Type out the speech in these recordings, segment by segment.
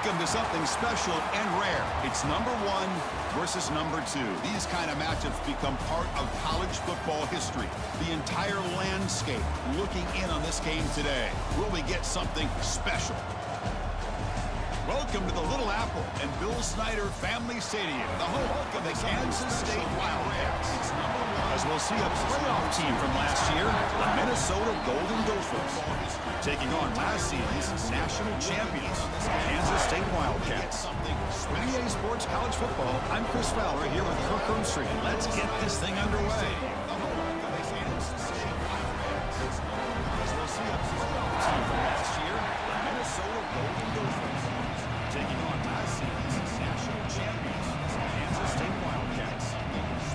Welcome to something special and rare. It's number 1 versus number 2. These kind of matchups become part of college football history. The entire landscape looking in on this game today. Will we get something special? Welcome to the Little Apple and Bill Snyder Family Stadium, the home of the Kansas State Wildcats. It's number 1. As we'll see a playoff team from last year, the Minnesota Golden Gophers, taking on last season's national champions, Kansas State Wildcats. With EA Sports College Football, I'm Chris Fowler here with Kirk Hermstreet. Let's get this thing underway. The home of the Kansas State Wildcats. As we'll see a playoff team from last year, the Minnesota Golden Gophers, taking on last season's national champions, Kansas State Wildcats.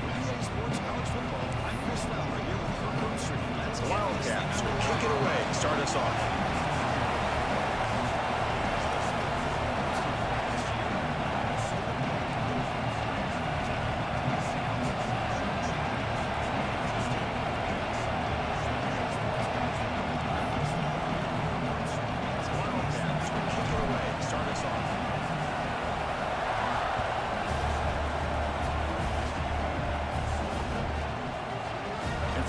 With EA Sports College Football, I'm Chris Fowler here with Kirk Hermstreet. The Wildcats will kick it away to start us off.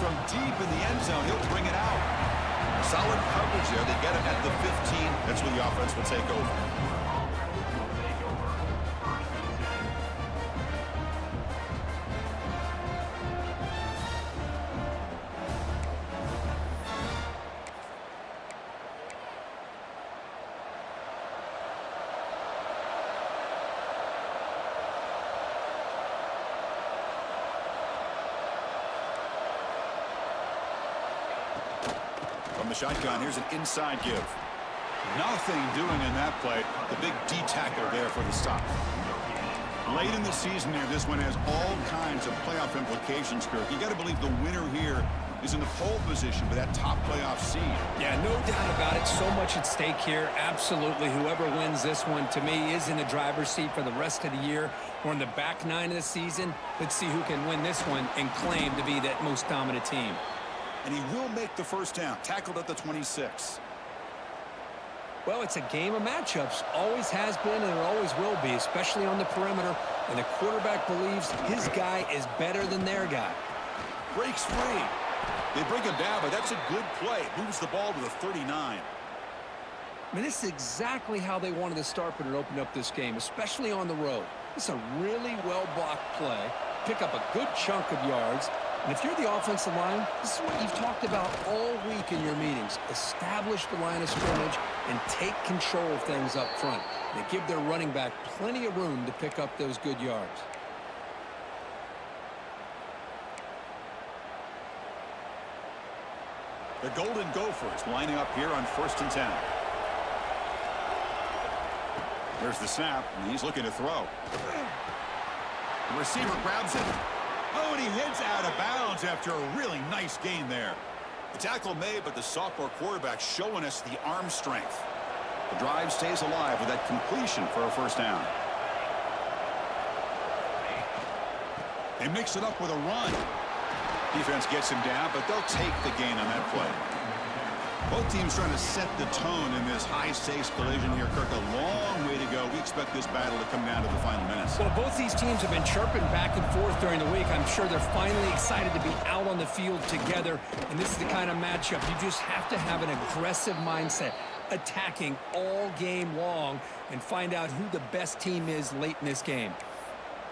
From deep in the end zone, he'll bring it out. Solid coverage there. They get him at the 15. That's where the offense will take over. From the shotgun, here's an inside give. Nothing doing in that play. The big D-tackler there for the stop. Late in the season here, this one has all kinds of playoff implications, Kirk. You got to believe the winner here is in the pole position for that top playoff seed. Yeah, no doubt about it. So much at stake here. Absolutely. Whoever wins this one, to me, is in the driver's seat for the rest of the year. We're in the back 9 of the season. Let's see who can win this one and claim to be that most dominant team. And he will make the first down, tackled at the 26. Well, it's a game of matchups. Always has been and it always will be, especially on the perimeter. And the quarterback believes his guy is better than their guy. Breaks free. They bring him down, but that's a good play. Moves the ball to the 39. I mean, this is exactly how they wanted to start when it opened up this game, especially on the road. It's a really well-blocked play. Pick up a good chunk of yards. And if you're the offensive line, this is what you've talked about all week in your meetings. Establish the line of scrimmage and take control of things up front. They give their running back plenty of room to pick up those good yards. The Golden Gophers lining up here on 1st and 10. There's the snap, and he's looking to throw. The receiver grabs it. Oh, and he heads out of bounds after a really nice gain there. The tackle made, but the sophomore quarterback showing us the arm strength. The drive stays alive with that completion for a first down. They mix it up with a run. Defense gets him down, but they'll take the gain on that play. Both teams trying to set the tone in this high-stakes collision here, Kirk. A long way to go. We expect this battle to come down to the final minutes. Well, both these teams have been chirping back and forth during the week. I'm sure they're finally excited to be out on the field together. And this is the kind of matchup you just have to have an aggressive mindset, attacking all game long, and find out who the best team is late in this game.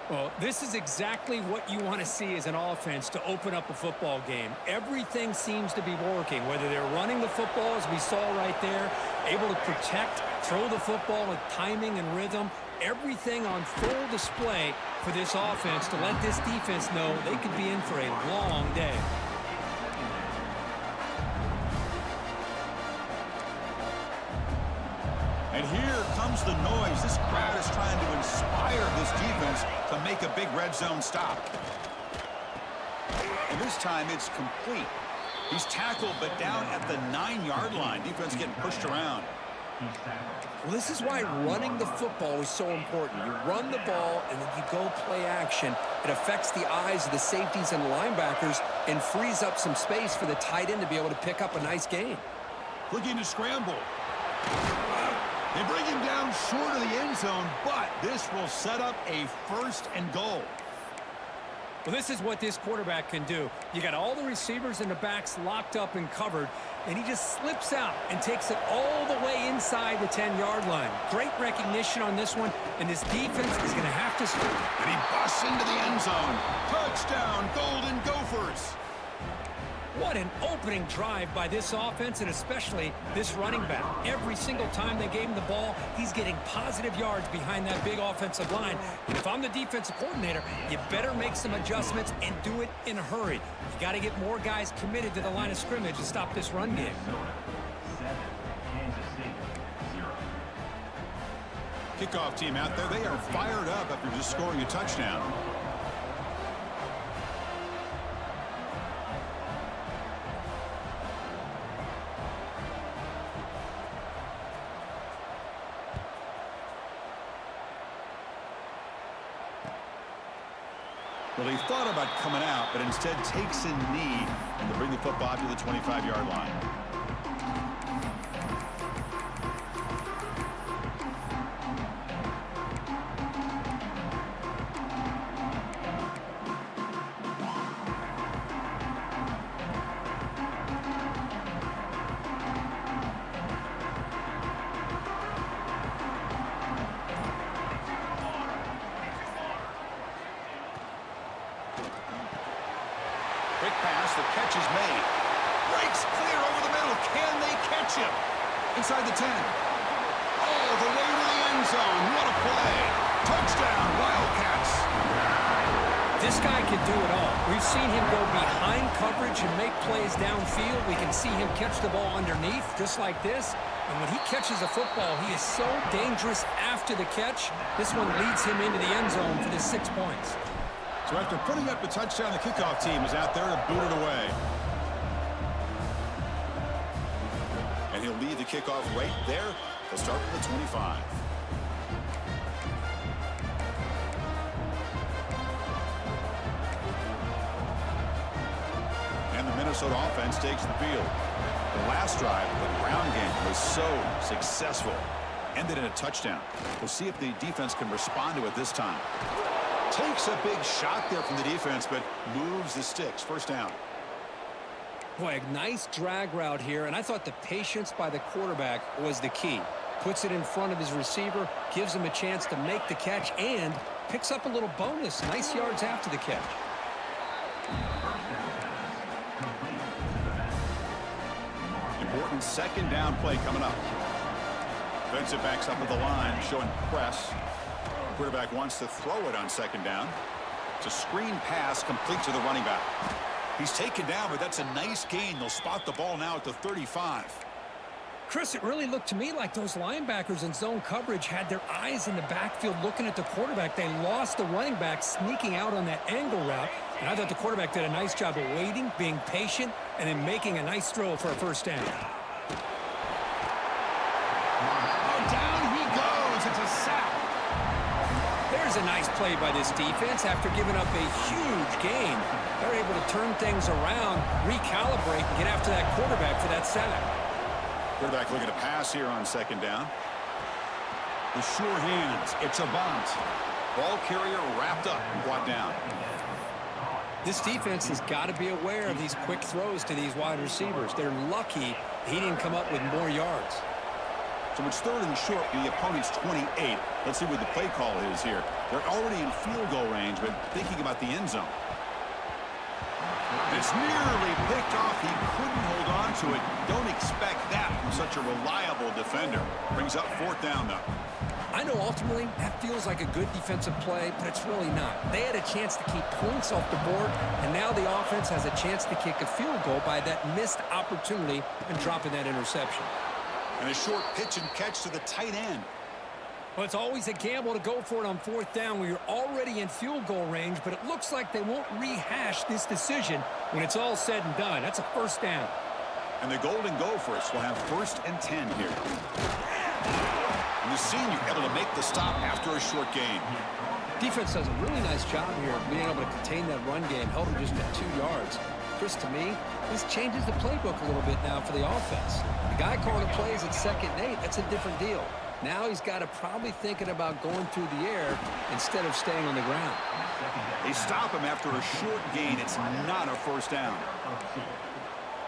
Well, this is exactly what you want to see as an offense to open up a football game. Everything seems to be working, whether they're running the football, as we saw right there, able to protect, throw the football with timing and rhythm, everything on full display for this offense to let this defense know they could be in for a long day. And here comes the noise. This crowd is trying to inspire this defense to make a big red zone stop. And this time it's complete. He's tackled, but down at the 9-yard line. Defense getting pushed around. Well, this is why running the football is so important. You run the ball, and then you go play action. It affects the eyes of the safeties and linebackers and frees up some space for the tight end to be able to pick up a nice gain. Looking to scramble. They bring him down short of the end zone, but this will set up a 1st and goal. Well, this is what this quarterback can do. You got all the receivers and the backs locked up and covered, and he just slips out and takes it all the way inside the 10-yard line. Great recognition on this one, and this defense is going to have to score. And he busts into the end zone. Touchdown, Golden Gophers. What an opening drive by this offense, and especially this running back. Every single time they gave him the ball, he's getting positive yards behind that big offensive line. And if I'm the defensive coordinator, you better make some adjustments and do it in a hurry. You got to get more guys committed to the line of scrimmage to stop this run game. Kickoff team out there. They are fired up after just scoring a touchdown. Well, he thought about coming out, but instead takes a knee to bring the football to the 25-yard line. Quick pass, the catch is made. Breaks clear over the middle. Can they catch him? Inside the 10. All the way to the end zone. What a play. Touchdown, Wildcats. This guy can do it all. We've seen him go behind coverage and make plays downfield. We can see him catch the ball underneath, just like this. And when he catches a football, he is so dangerous after the catch. This one leads him into the end zone for the 6 points. So after putting up a touchdown, the kickoff team is out there to boot it away. And he'll lead the kickoff right there. He'll start from the 25. And the Minnesota offense takes the field. The last drive, the ground game, was so successful. Ended in a touchdown. We'll see if the defense can respond to it this time. Takes a big shot there from the defense, but moves the sticks. 1st down. Boy, a nice drag route here, and I thought the patience by the quarterback was the key. Puts it in front of his receiver, gives him a chance to make the catch, and picks up a little bonus. Nice yards after the catch. Important 2nd down play coming up. Defensive backs up at the line, showing press. Quarterback wants to throw it on 2nd down. It's a screen pass complete to the running back. He's taken down, but that's a nice gain. They'll spot the ball now at the 35. Chris, it really looked to me like those linebackers in zone coverage had their eyes in the backfield looking at the quarterback. They lost the running back sneaking out on that angle route. And I thought the quarterback did a nice job of waiting, being patient, and then making a nice throw for a 1st down. Down he goes. It's a sack. There's a nice play by this defense after giving up a huge gain. They're able to turn things around, recalibrate, and get after that quarterback for that sack. Quarterback looking to pass here on 2nd down. The sure hands. It's a bunt. Ball carrier wrapped up and brought down. This defense has got to be aware of these quick throws to these wide receivers. They're lucky he didn't come up with more yards. So it's 3rd and short, the opponent's 28. Let's see what the play call is here. They're already in field goal range, but thinking about the end zone. It's nearly picked off. He couldn't hold on to it. Don't expect that from such a reliable defender. Brings up 4th down, though. I know ultimately that feels like a good defensive play, but it's really not. They had a chance to keep points off the board, and now the offense has a chance to kick a field goal by that missed opportunity and dropping that interception. And a short pitch and catch to the tight end. Well, it's always a gamble to go for it on 4th down where you're already in field goal range, but it looks like they won't rehash this decision when it's all said and done. That's a 1st down. And the Golden Gophers will have 1st and 10 here. And the senior able to make the stop after a short gain. Defense does a really nice job here of being able to contain that run game, held him just at 2 yards. Chris, to me, this changes the playbook a little bit now for the offense. The guy calling the plays at 2nd and 8, that's a different deal. Now he's got to probably thinking about going through the air instead of staying on the ground. They stop him after a short gain. It's not a first down.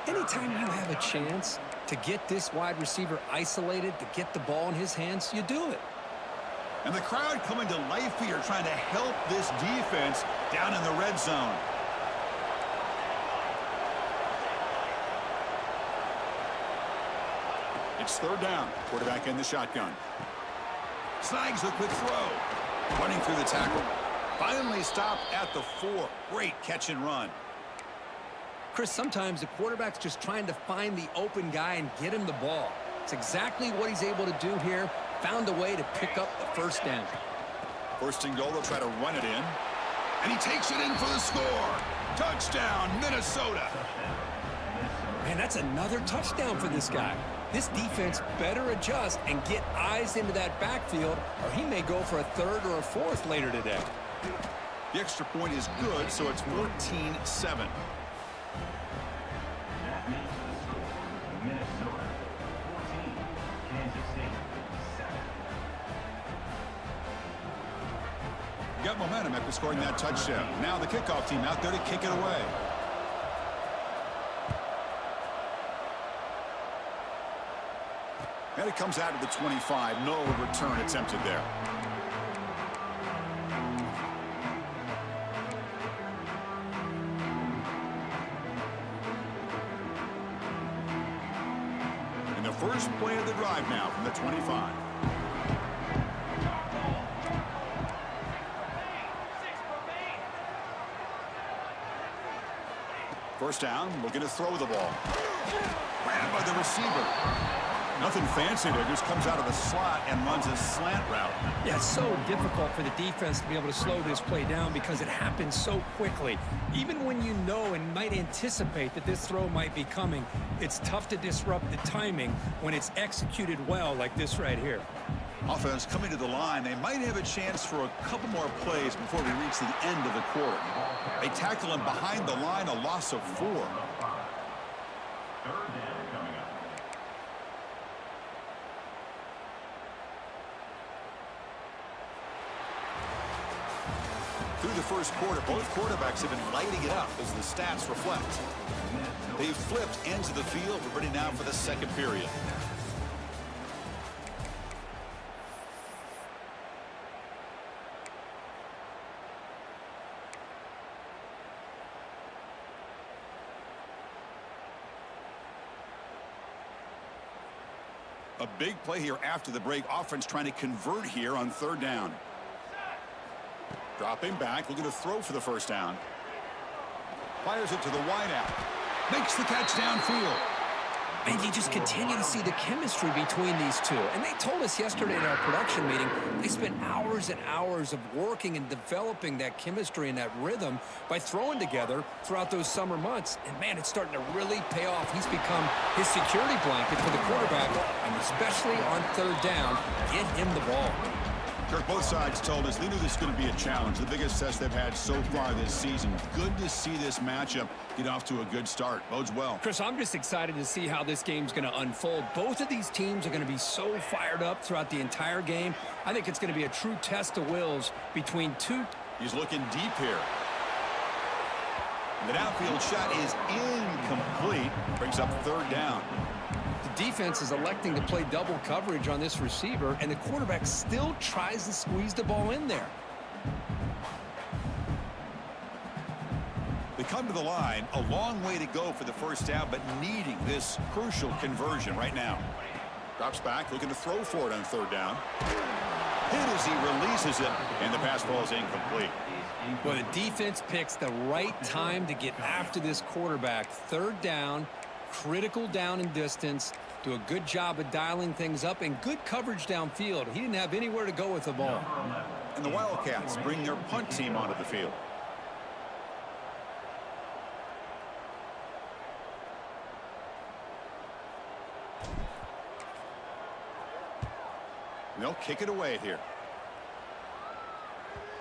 Anytime you have a chance to get this wide receiver isolated, to get the ball in his hands, you do it. And the crowd coming to life here, trying to help this defense down in the red zone. It's third down. Quarterback in the shotgun. Snags a quick throw. Running through the tackle. Finally stopped at the 4. Great catch and run. Chris, sometimes the quarterback's just trying to find the open guy and get him the ball. It's exactly what he's able to do here. Found a way to pick up the first down. First and goal, they'll try to run it in. And he takes it in for the score. Touchdown, Minnesota. Man, that's another touchdown for this guy. This defense better adjust and get eyes into that backfield, or he may go for a third or a fourth later today. The extra point is good, so it's 14-7. Got momentum after scoring that touchdown. Now the kickoff team out there to kick it away. And it comes out of the 25. No return attempted there. And the first play of the drive now from the 25. First down, looking to throw the ball. Ran by the receiver. Nothing fancy there, just comes out of the slot and runs a slant route. Yeah, it's so difficult for the defense to be able to slow this play down because it happens so quickly. Even when you know and might anticipate that this throw might be coming, it's tough to disrupt the timing when it's executed well like this right here. Offense coming to the line. They might have a chance for a couple more plays before we reach the end of the quarter. They tackle him behind the line, a loss of 4. Through the first quarter, both quarterbacks have been lighting it up as the stats reflect. They've flipped ends of the field. We're ready now for the second period. A big play here after the break. Offense trying to convert here on third down. Dropping back, looking to throw for the first down. Fires it to the wideout. Makes the catch downfield. And you just continue to see the chemistry between these two. And they told us yesterday at our production meeting, they spent hours and hours of working and developing that chemistry and that rhythm by throwing together throughout those summer months. And, man, it's starting to really pay off. He's become his security blanket for the quarterback, and especially on third down, get him the ball. Kirk, both sides told us they knew this was going to be a challenge, the biggest test they've had so far this season. Good to see this matchup get off to a good start. Bodes well. Chris, I'm just excited to see how this game's going to unfold. Both of these teams are going to be so fired up throughout the entire game. I think it's going to be a true test of wills between two. He's looking deep here. The downfield shot is incomplete. Brings up third down. The defense is electing to play double coverage on this receiver, and the quarterback still tries to squeeze the ball in there. They come to the line, a long way to go for the first down, but needing this crucial conversion right now. Drops back, looking to throw for it on third down. Hit as he releases it, and the pass ball is incomplete. Well, the defense picks the right time to get after this quarterback. Third down, critical down and distance, do a good job of dialing things up, and good coverage downfield. He didn't have anywhere to go with the ball. And the Wildcats bring their punt team onto the field. They'll kick it away here.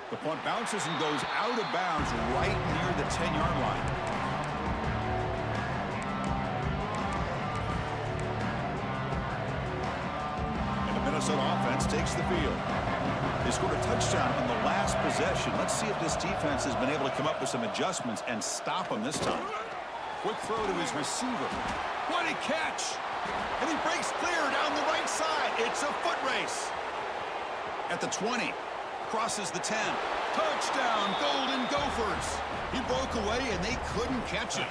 The punt bounces and goes out of bounds right near the 10-yard line. Minnesota offense takes the field. They scored a touchdown on the last possession. Let's see if this defense has been able to come up with some adjustments and stop them this time. Quick throw to his receiver. What a catch! And he breaks clear down the right side. It's a foot race. At the 20, crosses the 10. Touchdown, Golden Gophers. He broke away, and they couldn't catch him.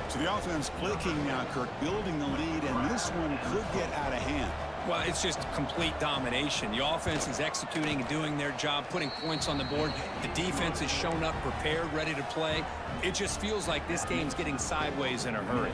So the offense clicking now, Kirk, building the lead, and this one could get out of hand. Well, it's just complete domination. The offense is executing and doing their job, putting points on the board. The defense has shown up, prepared, ready to play. It just feels like this game's getting sideways in a hurry.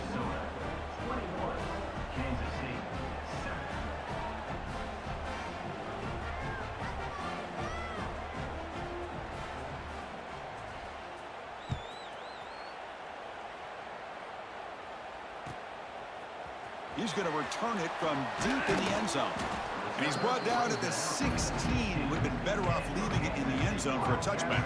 He's going to return it from deep in the end zone. And he's brought down at the 16. Would have been better off leaving it in the end zone for a touchback.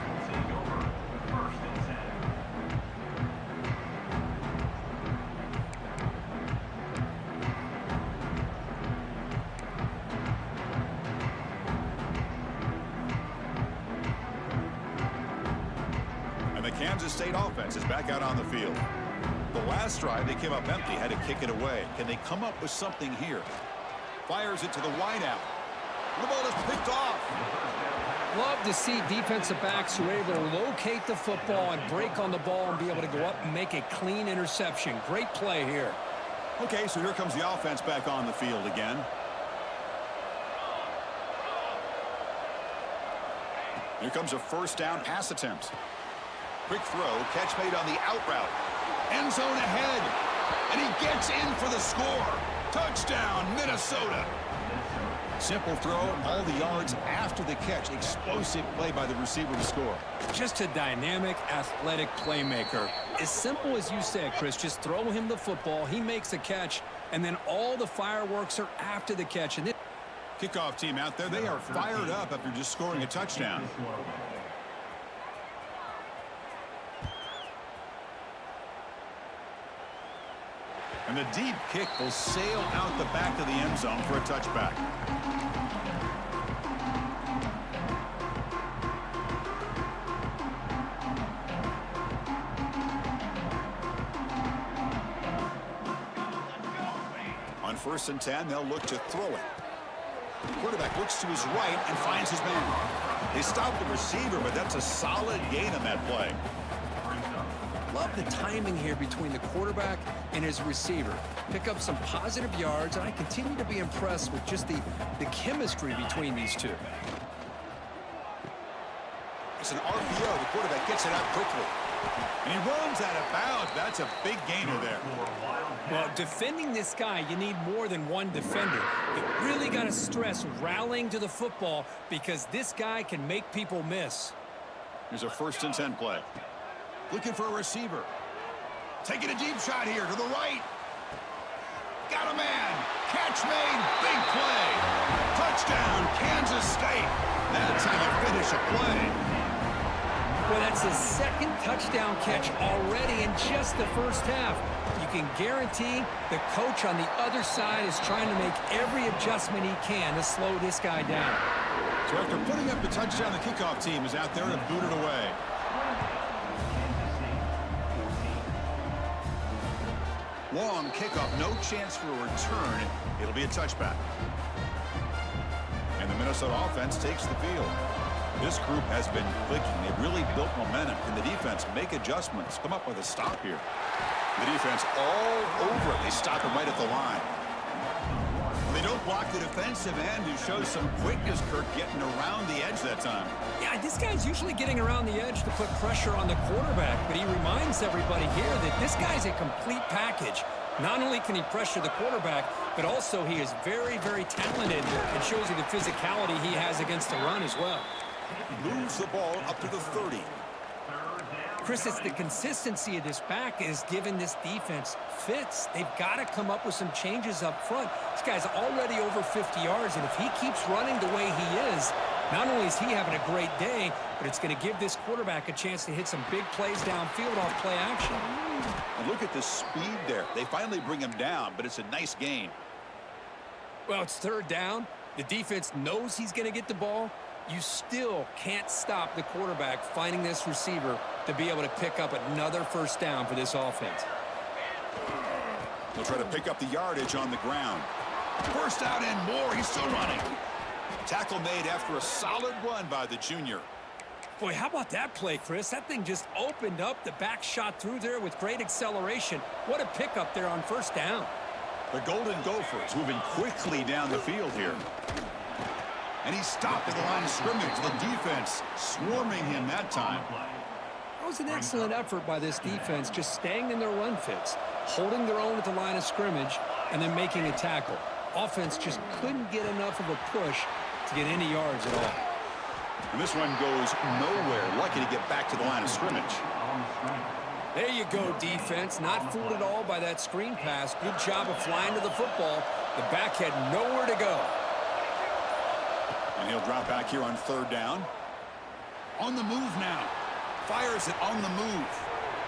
And the Kansas State offense is back out on the field. The last drive, they came up empty, had to kick it away. Can they come up with something here? Fires it to the wideout. The ball is picked off. Love to see defensive backs who are able to locate the football and break on the ball and be able to go up and make a clean interception. Great play here. Okay, so here comes the offense back on the field again. Here comes a first down pass attempt. Quick throw, catch made on the out route. End zone ahead, and he gets in for the score. Touchdown, Minnesota. Simple throw, all the yards after the catch. Explosive play by the receiver to score. Just a dynamic, athletic playmaker. As simple as you said, Chris, just throw him the football, he makes a catch, and then all the fireworks are after the catch. And kickoff team out there, they are fired up after just scoring a touchdown. And the deep kick will sail out the back of the end zone for a touchback. On 1st and 10, they'll look to throw it. The quarterback looks to his right and finds his man. They stop the receiver, but that's a solid gain on that play. Love the timing here between the quarterback and his receiver. Pick up some positive yards, and I continue to be impressed with just the chemistry between these two. It's an RPO. The quarterback gets it out quickly. And he runs out of bounds. That's a big gainer there. Well, defending this guy, you need more than one defender. You really got to stress rallying to the football because this guy can make people miss. Here's a 1st and 10 play. Looking for a receiver. Taking a deep shot here to the right. Got a man. Catch made. Big play. Touchdown, Kansas State. That's how you finish a play. Well, that's his second touchdown catch already in just the first half. You can guarantee the coach on the other side is trying to make every adjustment he can to slow this guy down. So after putting up the touchdown, the kickoff team is out there to boot it away. Long kickoff, no chance for a return. It'll be a touchback. And the Minnesota offense takes the field. This group has been clicking. They've really built momentum. Can the defense make adjustments? Come up with a stop here. The defense all over it. They stop him right at the line. They don't block the defensive end, who shows some quickness, Kirk, getting around the edge that time. Yeah, this guy's usually getting around the edge to put pressure on the quarterback, but he reminds everybody here that this guy's a complete package. Not only can he pressure the quarterback, but also he is very, very talented and shows you the physicality he has against the run as well. Moves the ball up to the 30. Chris, it's the consistency of this back is giving this defense fits. They've got to come up with some changes up front. This guy's already over 50 yards, and if he keeps running the way he is, not only is he having a great day, but it's going to give this quarterback a chance to hit some big plays downfield off play action. And look at the speed there. They finally bring him down, but it's a nice gain. Well, it's third down. The defense knows he's going to get the ball. You still can't stop the quarterback finding this receiver to be able to pick up another first down for this offense. They'll try to pick up the yardage on the ground. First out and more. He's still running. Tackle made after a solid run by the junior. Boy, how about that play, Chris? That thing just opened up. The back shot through there with great acceleration. What a pickup there on first down. The Golden Gophers moving quickly down the field here. And he stopped at the line of scrimmage. The defense swarming him that time. That was an excellent effort by this defense, just staying in their run fits, holding their own at the line of scrimmage, and then making a tackle. Offense just couldn't get enough of a push to get any yards at all. And this one goes nowhere. Lucky to get back to the line of scrimmage. There you go, defense. Not fooled at all by that screen pass. Good job of flying to the football. The back had nowhere to go. And he'll drop back here on third down. On the move now. Fires it on the move.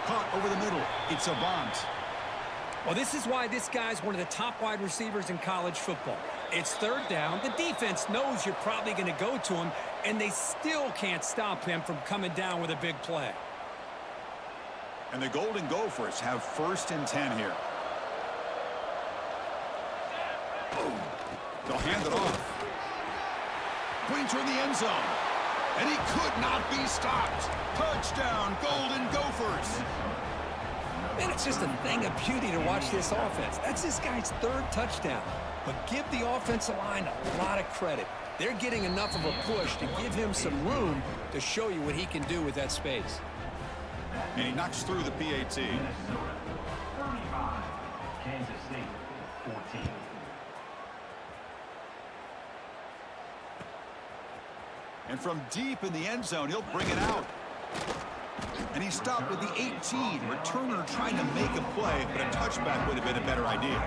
Caught over the middle. It's Avant. Well, this is why this guy's one of the top wide receivers in college football. It's third down. The defense knows you're probably going to go to him, and they still can't stop him from coming down with a big play. And the Golden Gophers have first and 10 here. They'll hand it off. Points toward the end zone. And he could not be stopped. Touchdown, Golden Gophers. Man, it's just a thing of beauty to watch this offense. That's this guy's third touchdown. But give the offensive line a lot of credit. They're getting enough of a push to give him some room to show you what he can do with that space. And he knocks through the PAT. 35, Kansas State, 14. And from deep in the end zone, he'll bring it out. And he stopped with the 18. Returner trying to make a play, but a touchback would have been a better idea.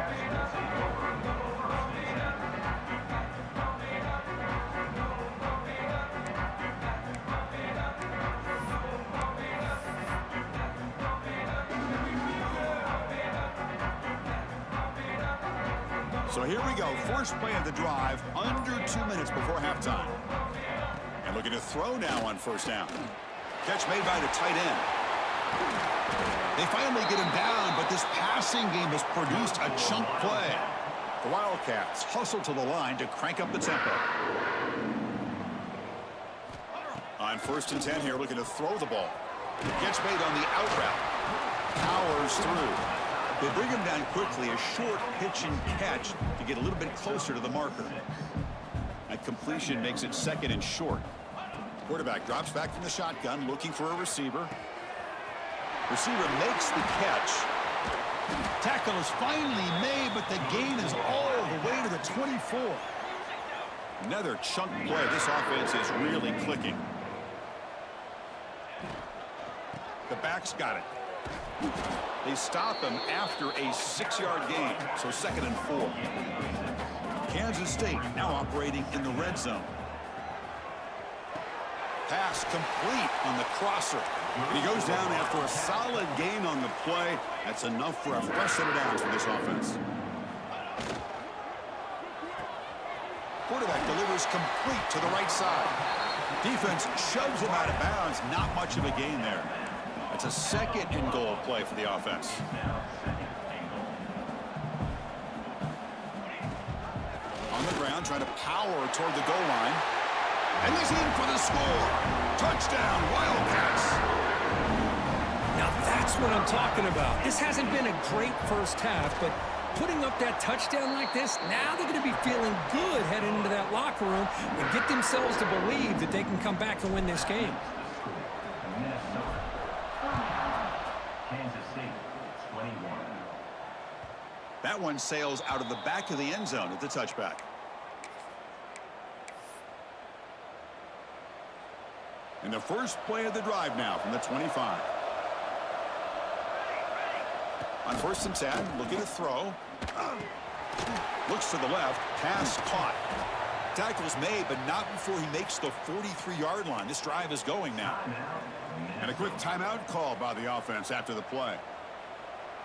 So here we go. First play of the drive, under 2 minutes before halftime. And looking to throw now on first down. Catch made by the tight end. They finally get him down, but this passing game has produced a chunk play. The Wildcats hustle to the line to crank up the tempo. On first and 10 here, looking to throw the ball. Catch made on the out route. Powers through. They bring him down quickly, a short pitch and catch to get a little bit closer to the marker. That completion makes it second and short. Quarterback drops back from the shotgun, looking for a receiver. Receiver makes the catch. Tackle is finally made, but the gain is all the way to the 24. Another chunk play. This offense is really clicking. The back's got it. They stop him after a 6-yard gain, so second and 4. Kansas State now operating in the red zone. Pass complete on the crosser. He goes down after a solid gain on the play. That's enough for a fresh set of downs for this offense. Quarterback delivers complete to the right side. Defense shoves him out of bounds. Not much of a gain there. That's a second and goal play for the offense. On the ground, trying to power toward the goal line. And he's in for the score. Touchdown, Wildcats. Now that's what I'm talking about. This hasn't been a great first half, but putting up that touchdown like this, now they're going to be feeling good heading into that locker room and get themselves to believe that they can come back and win this game. Kansas State, 21. That one sails out of the back of the end zone at the touchback. And the first play of the drive now from the 25. On first and 10, looking to throw. Looks to the left, pass caught. Tackle's made, but not before he makes the 43-yard line. This drive is going now. And a quick timeout call by the offense after the play.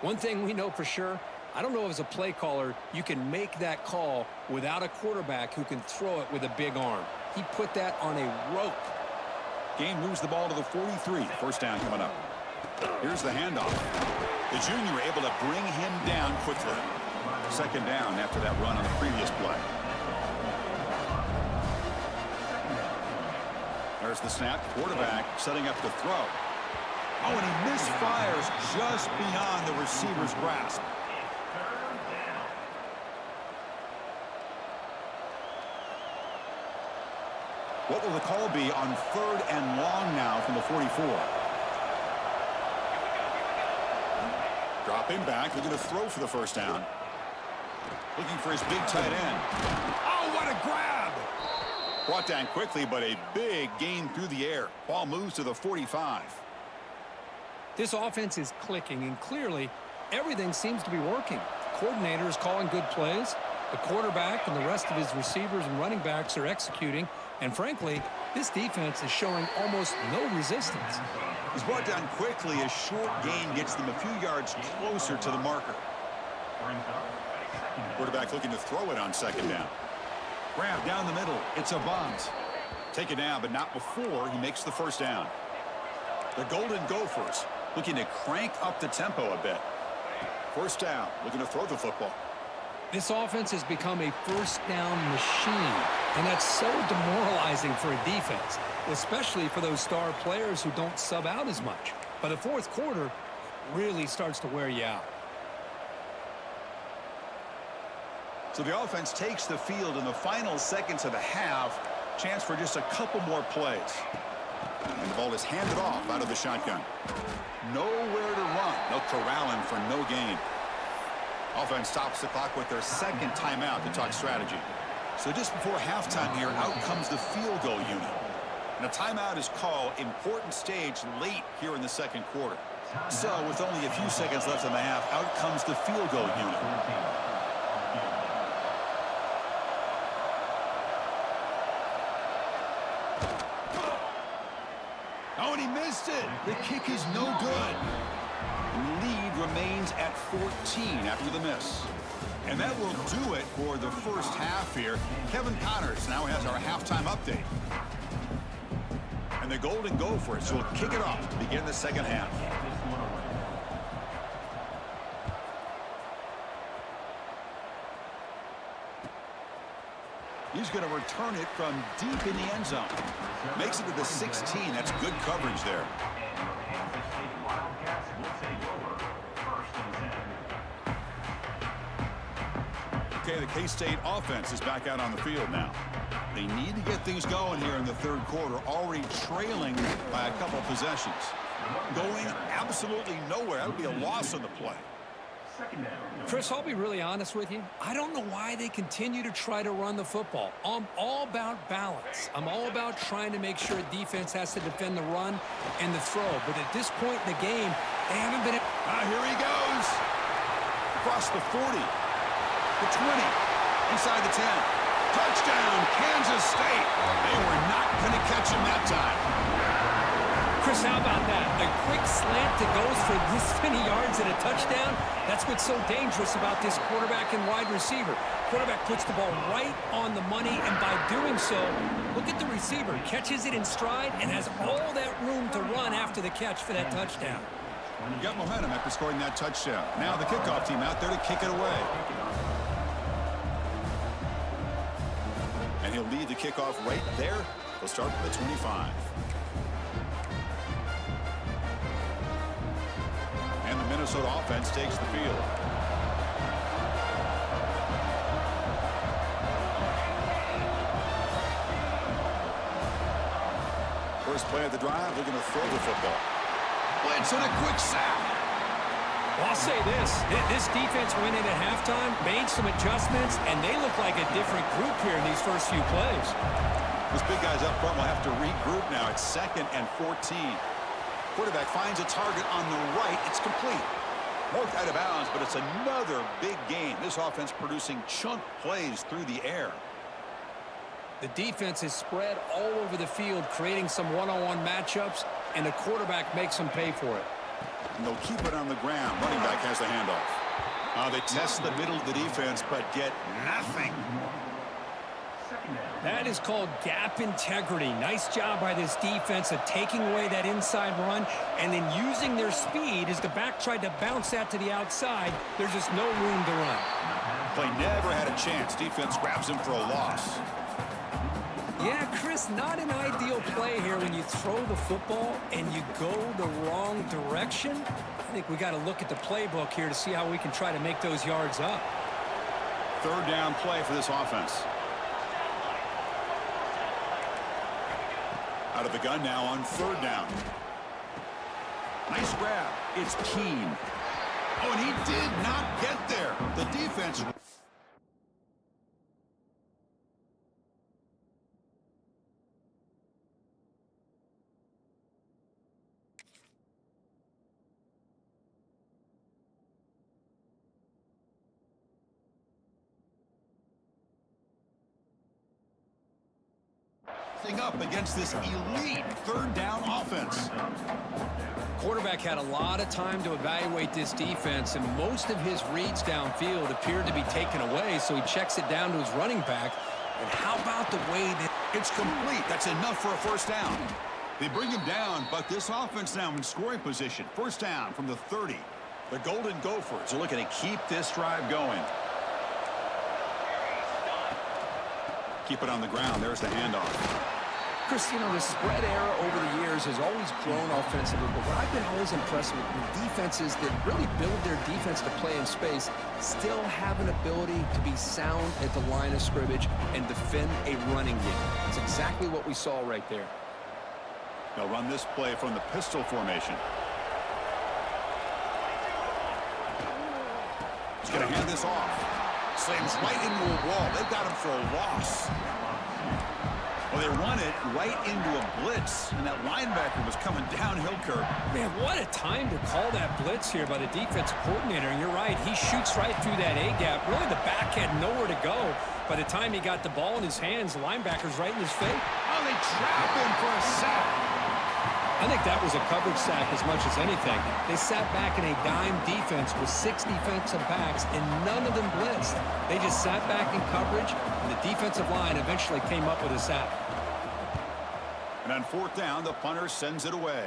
One thing we know for sure, I don't know as a play caller you can make that call without a quarterback who can throw it with a big arm. He put that on a rope. Game moves the ball to the 43. First down coming up. Here's the handoff. The junior able to bring him down quickly. Second down after that run on the previous play. There's the snap. Quarterback setting up to throw. Oh, and he misfires just beyond the receiver's grasp. What will the call be on 3rd and long now from the 44? Dropping back, looking to throw for the first down. Looking for his big tight end. Oh, what a grab! Brought down quickly, but a big gain through the air. Ball moves to the 45. This offense is clicking, and clearly everything seems to be working. The coordinator is calling good plays. The quarterback and the rest of his receivers and running backs are executing. And frankly, this defense is showing almost no resistance. He's brought down quickly. A short gain gets them a few yards closer to the marker. Quarterback looking to throw it on second down. Grab down the middle. It's a bunt. Take it down, but not before he makes the first down. The Golden Gophers looking to crank up the tempo a bit. First down, looking to throw the football. This offense has become a first down machine, and that's so demoralizing for a defense, especially for those star players who don't sub out as much. By the fourth quarter, it really starts to wear you out. So the offense takes the field in the final seconds of the half. Chance for just a couple more plays. And the ball is handed off out of the shotgun. Nowhere to run. They'll corral him for no gain. Offense stops the clock with their second timeout to talk strategy. So just before halftime here, out comes the field goal unit. And a timeout is called. Important stage late here in the second quarter. So with only a few seconds left in the half, out comes the field goal unit. Oh, and he missed it. The kick is no good. Lead remains at 14 after the miss. And that will do it for the first half here. Kevin Connors now has our halftime update. And the Golden Gophers will kick it off to begin the second half. He's going to return it from deep in the end zone. Makes it to the 16. That's good coverage there. Okay, the K-State offense is back out on the field now. They need to get things going here in the third quarter, already trailing by a couple possessions. Going absolutely nowhere. That would be a loss on the play. Chris, I'll be really honest with you. I don't know why they continue to try to run the football. I'm all about balance. I'm all about trying to make sure defense has to defend the run and the throw. But at this point in the game, they haven't been... Here he goes. Across the 40. The 20. Inside the 10. Touchdown, Kansas State. They were not going to catch him that time. Chris, how about that? A quick slant that goes for this many yards and a touchdown. That's what's so dangerous about this quarterback and wide receiver. Quarterback puts the ball right on the money, and by doing so, look at the receiver. Catches it in stride and has all that room to run after the catch for that touchdown. You got momentum after scoring that touchdown. Now the kickoff team out there to kick it away. And he'll lead the kickoff right there. He'll start from the 25. And the Minnesota offense takes the field. First play of the drive, looking to throw the football. Blitz and a quick sack. Well, I'll say this defense went in at halftime, made some adjustments, and they look like a different group here in these first few plays. Those big guys up front will have to regroup now. It's 2nd and 14. Quarterback finds a target on the right. It's complete. Marked out of bounds, but it's another big game. This offense producing chunk plays through the air. The defense is spread all over the field, creating some one-on-one matchups, and the quarterback makes them pay for it. And they'll keep it on the ground. Running back has the handoff. They test the middle of the defense, but get nothing. That is called gap integrity. Nice job by this defense of taking away that inside run and then using their speed as the back tried to bounce that to the outside. There's just no room to run. Play never had a chance. Defense grabs him for a loss. Yeah, Chris, not an ideal play here when you throw the football and you go the wrong direction. I think we got to look at the playbook here to see how we can try to make those yards up. Third down play for this offense. Out of the gun now on third down. Nice grab. It's Keene. Oh, and he did not get there. The defense... up against this elite third down offense. Quarterback had a lot of time to evaluate this defense, and most of his reads downfield appeared to be taken away, so he checks it down to his running back. And how about the way that it's complete? That's enough for a first down. They bring him down, but this offense now in scoring position. First down from the 30. The Golden Gophers are looking to keep this drive going. Keep it on the ground. There's the handoff. Chris, you know, the spread era over the years has always grown offensively, but what I've been always impressed with defenses that really build their defense to play in space still have an ability to be sound at the line of scrimmage and defend a running game. It's exactly what we saw right there. They'll run this play from the pistol formation. He's going to hand this off. Slams right into a wall. They've got him for a loss. Well, they run it right into a blitz, and that linebacker was coming downhill curve. Man, what a time to call that blitz here by the defensive coordinator. And you're right, he shoots right through that A-gap. Really, the back had nowhere to go. By the time he got the ball in his hands, the linebacker's right in his face. Oh, they trap him for a sack. I think that was a coverage sack as much as anything. They sat back in a dime defense with 6 defensive backs, and none of them blitzed. They just sat back in coverage, and the defensive line eventually came up with a sack. And on fourth down, the punter sends it away.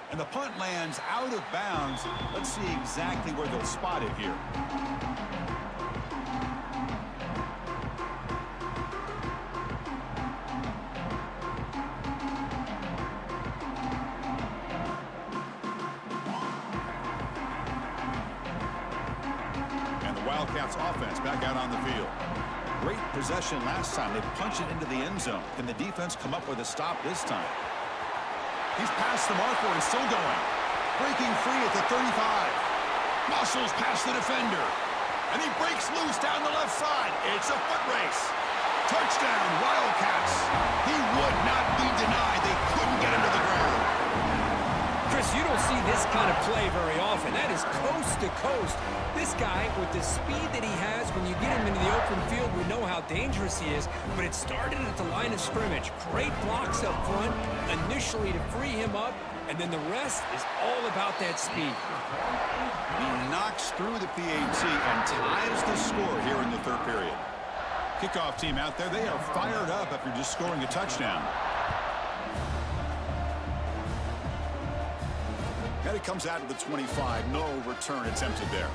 And the punt lands out of bounds. Let's see exactly where they'll spot it here. Wildcats offense back out on the field. Great possession last time. They punch it into the end zone. Can the defense come up with a stop this time? He's past the marker and still going. Breaking free at the 35. Muscles past the defender. And he breaks loose down the left side. It's a foot race. Touchdown, Wildcats. He would not be denied. They couldn't get him to the ground. Chris, you don't see this kind of play very often. That is coast to coast. This guy, with the speed that he has, when you get him into the open field, we know how dangerous he is, but it started at the line of scrimmage. Great blocks up front, initially to free him up, and then the rest is all about that speed. He knocks through the PAT and ties the score here in the third period. Kickoff team out there, they are fired up after just scoring a touchdown. And it comes out of the 25. No return attempted there.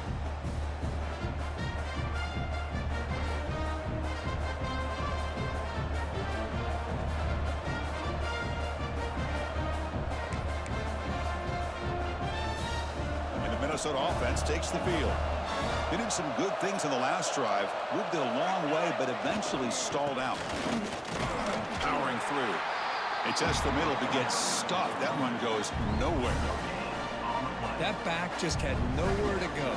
And the Minnesota offense takes the field. They did some good things in the last drive. Moved it a long way, but eventually stalled out. Powering through. They test the middle, but get stuffed. That one goes nowhere. That back just had nowhere to go.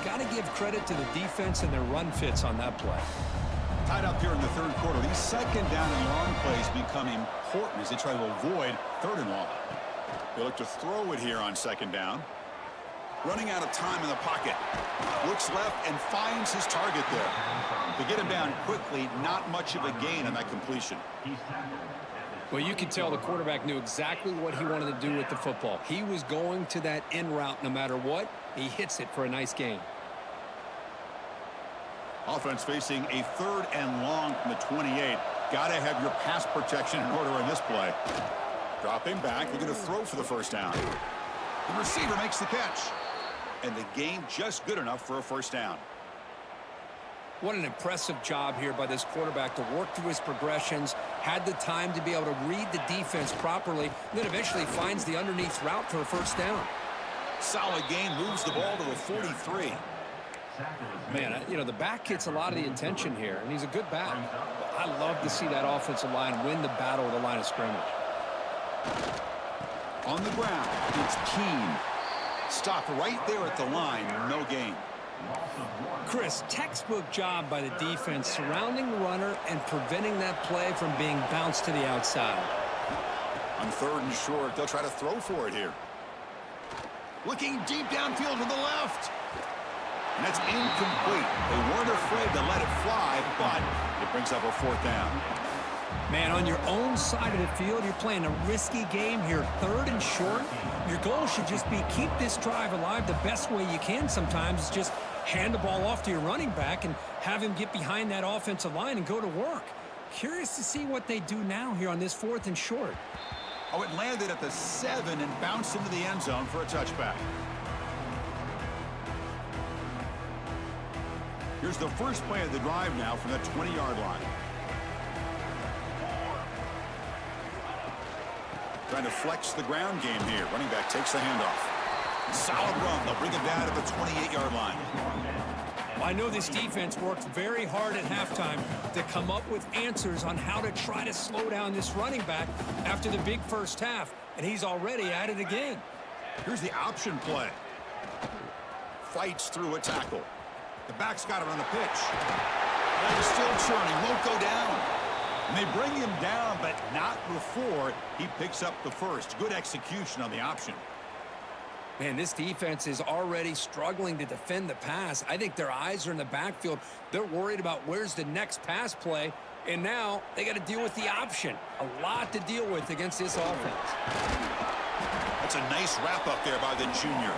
Got to give credit to the defense and their run fits on that play. Tied up here in the third quarter. These second down and long plays become important as they try to avoid third and long. They look to throw it here on second down. Running out of time in the pocket. Looks left and finds his target there. To get him down quickly, not much of a gain on that completion. Well, you could tell the quarterback knew exactly what he wanted to do with the football. He was going to that in route no matter what. He hits it for a nice gain. Offense facing a 3rd and long from the 28. Got to have your pass protection in order in this play. Dropping back. They're going to throw for the first down. The receiver makes the catch. And the gain just good enough for a first down. What an impressive job here by this quarterback to work through his progressions, had the time to be able to read the defense properly, and then eventually finds the underneath route for a first down. Solid gain, moves the ball to the 43. Man, you know, the back gets a lot of the attention here, and he's a good back. I love to see that offensive line win the battle of the line of scrimmage. On the ground, it's Keene. Stopped right there at the line, no gain. Chris, textbook job by the defense surrounding the runner and preventing that play from being bounced to the outside. On 3rd and short, they'll try to throw for it here. Looking deep downfield to the left. And that's incomplete. They weren't afraid to let it fly, but it brings up a 4th down. Man, on your own side of the field, you're playing a risky game here. 3rd and short. Your goal should just be keep this drive alive the best way you can sometimes. Is just hand the ball off to your running back and have him get behind that offensive line and go to work. Curious to see what they do now here on this 4th and short. Oh, it landed at the 7 and bounced into the end zone for a touchback. Here's the first play of the drive now from the 20-yard line. Trying to flex the ground game here. Running back takes the handoff. Solid run. They'll bring it down at the 28-yard line. Well, I know this defense worked very hard at halftime to come up with answers on how to try to slow down this running back after the big first half, and he's already at it again. Here's the option play. Fights through a tackle. The back's got it on the pitch. And he's still churning. Won't go down. And they bring him down, but not before he picks up the first. Good execution on the option. Man, this defense is already struggling to defend the pass. I think their eyes are in the backfield. They're worried about where's the next pass play, and now they got to deal with the option. A lot to deal with against this offense. That's a nice wrap-up there by the junior.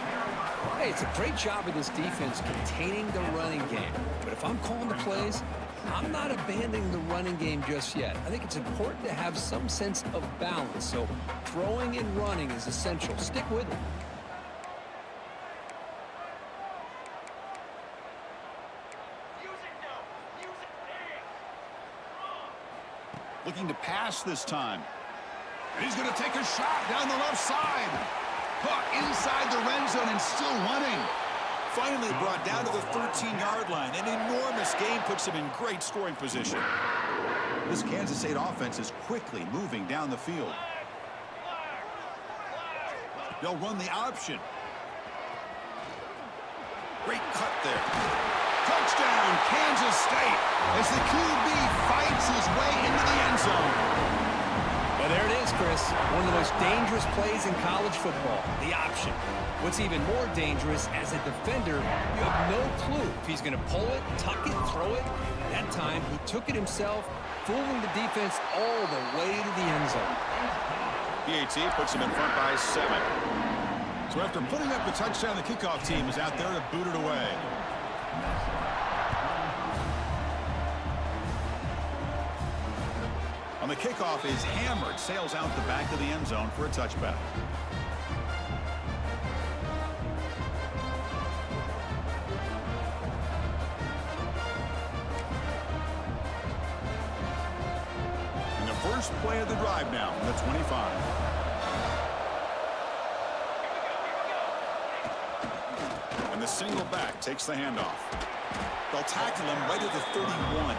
Hey, it's a great job of this defense containing the running game. But if I'm calling the plays, I'm not abandoning the running game just yet. I think it's important to have some sense of balance. So throwing and running is essential. Stick with it. Looking to pass this time. And he's going to take a shot down the left side. Hook inside the red zone and still running. Finally brought down to the 13-yard line. An enormous gain puts him in great scoring position. This Kansas State offense is quickly moving down the field. They'll run the option. Great cut there. Touchdown, Kansas State, as the QB fights his way into the end zone. Well, there it is, Chris. One of the most dangerous plays in college football, the option. What's even more dangerous, as a defender, you have no clue if he's going to pull it, tuck it, throw it. That time, he took it himself, fooling the defense all the way to the end zone. PAT puts him in front by 7. So after putting up the touchdown, the kickoff team is out there to boot it away. On the kickoff is hammered, sails out the back of the end zone for a touchback. And the first play of the drive now from the 25. And the single back takes the handoff. They'll tackle him right at the 31.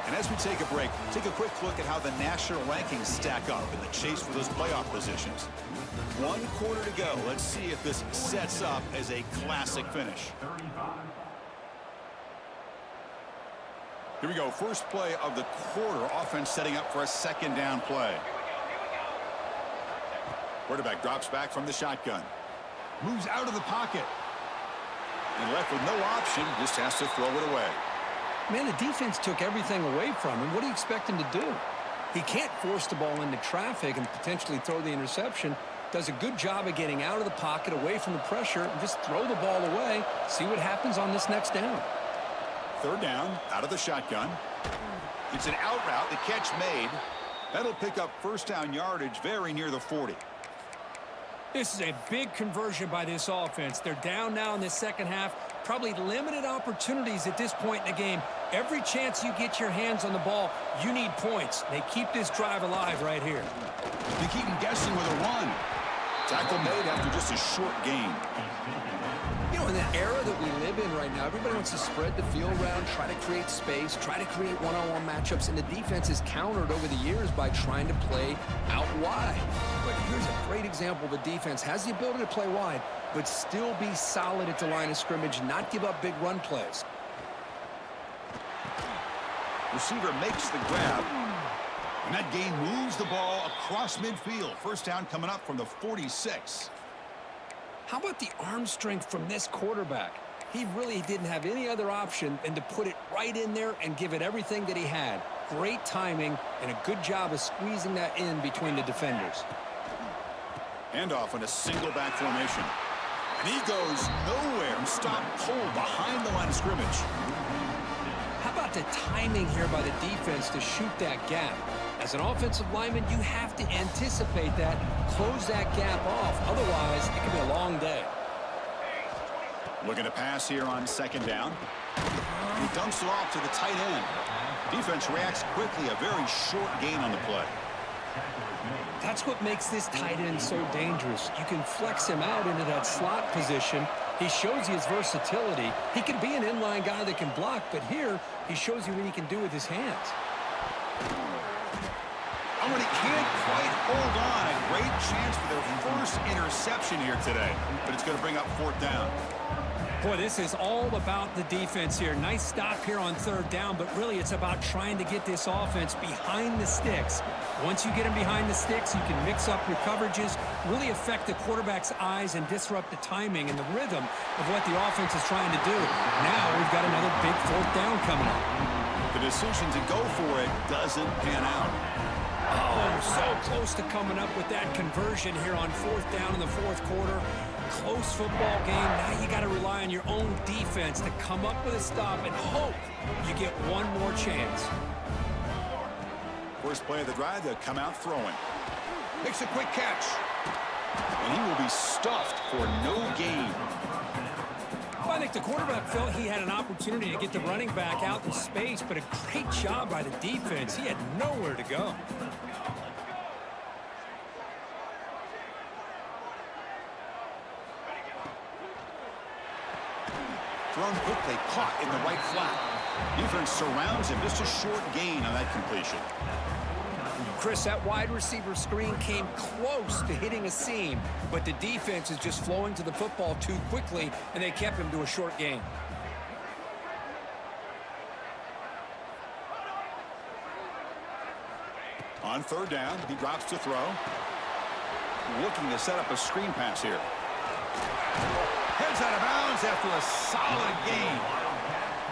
And as we take a break, take a quick look at how the national rankings stack up in the chase for those playoff positions. 1 quarter to go. Let's see if this sets up as a classic finish. Here we go. First play of the quarter. Offense setting up for a second down play. Quarterback drops back from the shotgun. Moves out of the pocket. And left with no option. Just has to throw it away. Man, the defense took everything away from him. What do you expect him to do? He can't force the ball into traffic and potentially throw the interception. does a good job of getting out of the pocket, away from the pressure, and just throw the ball away. See what happens on this next down. Third down, out of the shotgun. It's an out route, the catch made. That'll pick up first down yardage very near the 40. This is a big conversion by this offense. They're down now in the second half. Probably limited opportunities at this point in the game. Every chance you get your hands on the ball, you need points. They keep this drive alive right here. They keep them guessing with a run. Tackle made after just a short gain. You know, in the era that we live in right now, everybody wants to spread the field around, try to create space, try to create one-on-one matchups, and the defense is countered over the years by trying to play out wide. But here's a great example of a defense has the ability to play wide, but still be solid at the line of scrimmage, not give up big run plays. Receiver makes the grab. And that gain moves the ball across midfield. First down coming up from the 46. How about the arm strength from this quarterback? He really didn't have any other option than to put it right in there and give it everything that he had. Great timing and a good job of squeezing that in between the defenders. Handoff in a single back formation. And he goes nowhere. Stop cold behind the line of scrimmage. How about the timing here by the defense to shoot that gap? As an offensive lineman, you have to anticipate that, close that gap off. Otherwise, it could be a long day. Looking to pass here on second down. He dumps it off to the tight end. Defense reacts quickly, a very short gain on the play. That's what makes this tight end so dangerous. You can flex him out into that slot position. He shows you his versatility. He can be an inline guy that can block, but here he shows you what he can do with his hands. Oh, and he can't quite hold on. A great chance for their first interception here today, but it's going to bring up fourth down. Boy, this is all about the defense here. Nice stop here on third down, but really it's about trying to get this offense behind the sticks. Once you get them behind the sticks, you can mix up your coverages, really affect the quarterback's eyes and disrupt the timing and the rhythm of what the offense is trying to do. Now we've got another big fourth down coming up. The decision to go for it doesn't pan out. Oh, so close to coming up with that conversion here on fourth down in the fourth quarter. Close football game. Now you got to rely on your own defense to come up with a stop and hope you get one more chance. First play of the drive, they'll come out throwing. Makes a quick catch. And he will be stuffed for no gain. Well, I think the quarterback felt he had an opportunity to get the running back out in space, but a great job by the defense. He had nowhere to go. Thrown quickly, caught in the right flat. Defense surrounds him. Just a short gain on that completion. Chris, that wide receiver screen came close to hitting a seam, but the defense is just flowing to the football too quickly, and they kept him to a short gain. On third down, he drops to throw. Looking to set up a screen pass here. Heads out of bounds after a solid gain.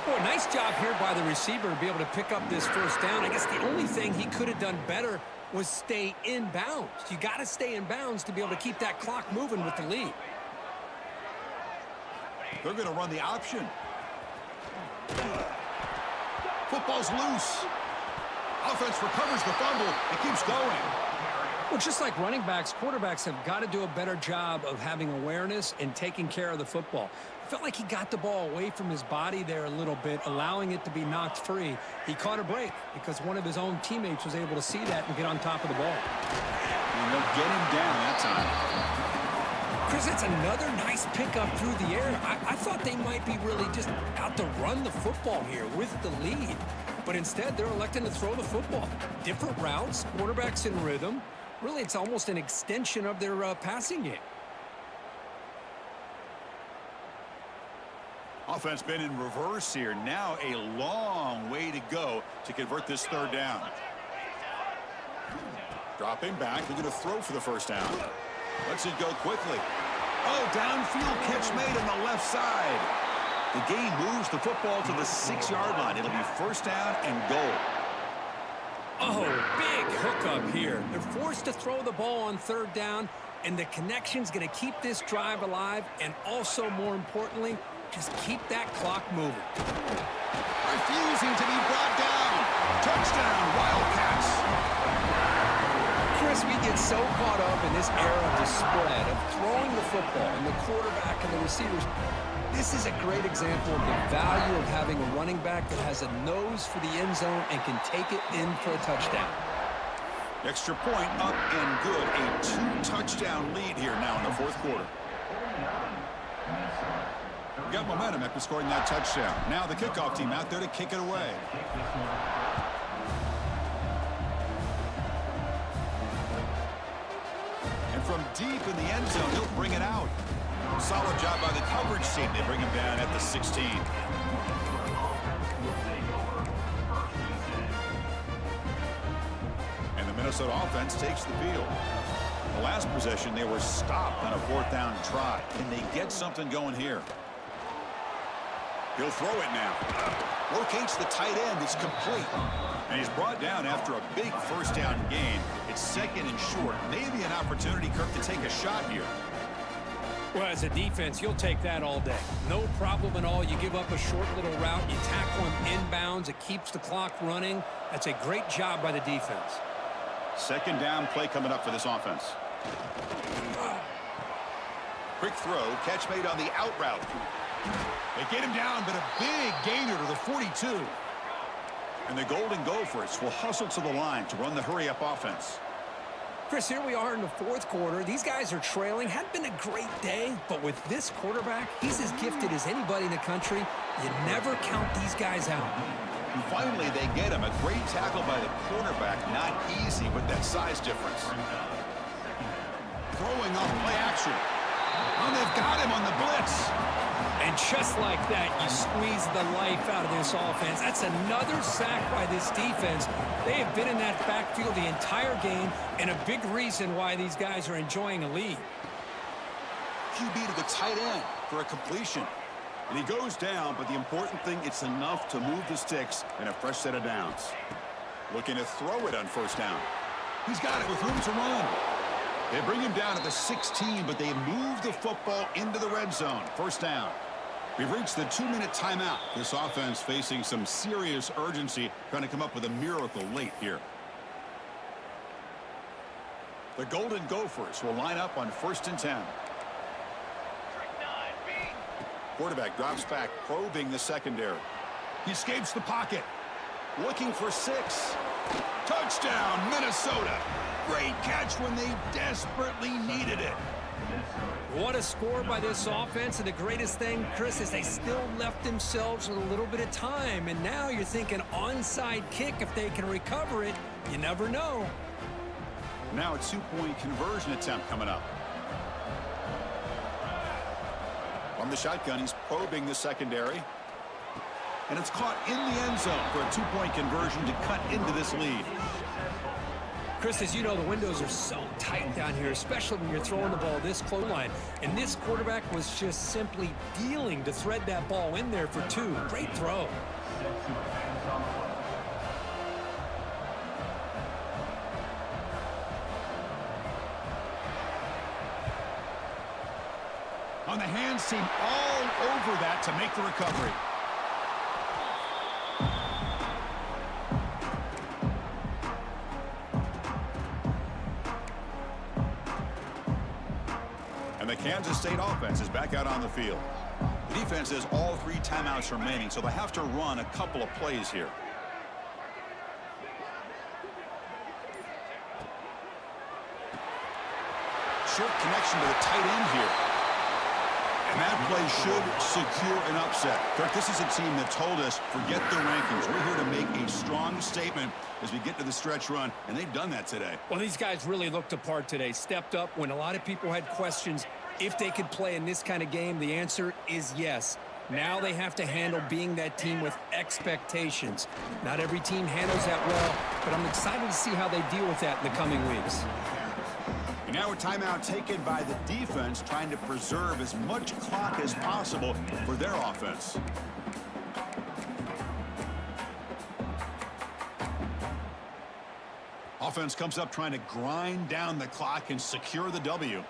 Boy, nice job here by the receiver to be able to pick up this first down. I guess the only thing he could have done better was stay in bounds. You got to stay in bounds to be able to keep that clock moving with the lead. They're going to run the option. Football's loose. Offense recovers the fumble and keeps going. Well, just like running backs, quarterbacks have got to do a better job of having awareness and taking care of the football. I felt like he got the ball away from his body there a little bit, allowing it to be knocked free. He caught a break because one of his own teammates was able to see that and get on top of the ball. And they'll get him down that time. Chris, that's another nice pickup through the air. I thought they might be really just out to run the football here with the lead. But instead, they're electing to throw the football. Different routes, quarterbacks in rhythm. Really, it's almost an extension of their passing game. Offense been in reverse here. Now a long way to go to convert this third down. Dropping back. They're going to throw for the first down. Lets it go quickly. Oh, downfield catch made on the left side. The gain moves the football to the 6-yard line. It'll be first down and goal. Oh, big hookup here. They're forced to throw the ball on third down, and the connection's going to keep this drive alive, and also, more importantly, just keep that clock moving. Refusing to be brought down. Touchdown, Wildcats. Chris, we get so caught up in this era of the spread, of throwing the football, and the quarterback and the receivers. This is a great example of the value of having a running back that has a nose for the end zone and can take it in for a touchdown. Extra point up and good. A 2-touchdown lead here now in the fourth quarter. We got momentum after scoring that touchdown. Now the kickoff team out there to kick it away. And from deep in the end zone, he'll bring it out. Solid job by the coverage team. They bring him down at the 16. And the Minnesota offense takes the field. The last possession, they were stopped on a fourth down try. Can they get something going here? He'll throw it now. Locates the tight end. It's complete. And he's brought down after a big first down gain. It's second and short. Maybe an opportunity, Kirk, to take a shot here. Well, as a defense, you'll take that all day. No problem at all. You give up a short little route. You tackle him inbounds. It keeps the clock running. That's a great job by the defense. Second down play coming up for this offense. Quick throw. Catch made on the out route. They get him down, but a big gainer to the 42. And the Golden Gophers will hustle to the line to run the hurry-up offense. Chris, here we are in the fourth quarter. These guys are trailing. Hadn't been a great day, but with this quarterback, he's as gifted as anybody in the country. You never count these guys out. And finally, they get him. A great tackle by the quarterback. Not easy with that size difference. Throwing on play action. Oh, they've got him on the blitz. And just like that, you squeeze the life out of this offense. That's another sack by this defense. They have been in that backfield the entire game, and a big reason why these guys are enjoying a lead. QB to the tight end for a completion. And he goes down, but the important thing, it's enough to move the sticks and a fresh set of downs. Looking to throw it on first down. He's got it with room to run. They bring him down at the 16, but they move the football into the red zone. First down. We've reached the 2-minute timeout. This offense facing some serious urgency, trying to come up with a miracle late here. The Golden Gophers will line up on 1st and 10. Quarterback drops back, probing the secondary. He escapes the pocket. Looking for 6. Touchdown, Minnesota. Great catch when they desperately needed it. What a score by this offense, and the greatest thing, Chris, is they still left themselves with a little bit of time, and now you're thinking onside kick if they can recover it. You never know. Now a 2-point conversion attempt coming up. From the shotgun, he's probing the secondary. And it's caught in the end zone for a 2-point conversion to cut into this lead. Chris, as you know, the windows are so tight down here, especially when you're throwing the ball this close line. And this quarterback was just simply dealing to thread that ball in there for 2. Great throw. On the hands team, all over that to make the recovery. And the Kansas State offense is back out on the field. The defense has all 3 timeouts remaining, so they have to run a couple of plays here. Short connection to the tight end here. And that play should secure an upset. Kirk, this is a team that told us, forget the rankings. We're here to make a strong statement as we get to the stretch run, and they've done that today. Well, these guys really looked apart today, stepped up when a lot of people had questions if they could play in this kind of game. The answer is yes. Now they have to handle being that team with expectations. Not every team handles that well, but I'm excited to see how they deal with that in the coming weeks. And now a timeout taken by the defense, trying to preserve as much clock as possible for their offense. offense comes up trying to grind down the clock and secure the W.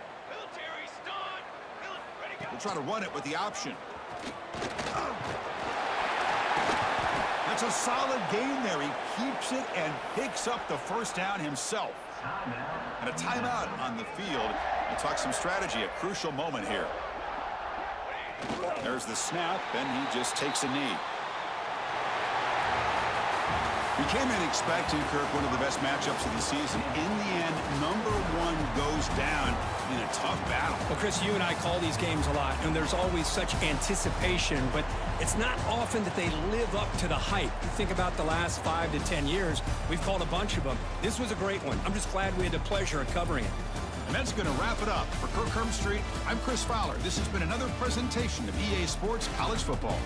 We'll try to run it with the option. That's a solid gain there. He keeps it and picks up the first down himself. And a timeout on the field. We'll talk some strategy, a crucial moment here. There's the snap, and he just takes a knee. We came in expecting, Kirk, one of the best matchups of the season. In the end, number one goes down in a tough battle. Well, Chris, you and I call these games a lot, and there's always such anticipation, but it's not often that they live up to the hype. You think about the last 5 to 10 years, we've called a bunch of them. This was a great one. I'm just glad we had the pleasure of covering it. And that's going to wrap it up. For Kirk Herbstreit, I'm Chris Fowler. This has been another presentation of EA Sports College Football.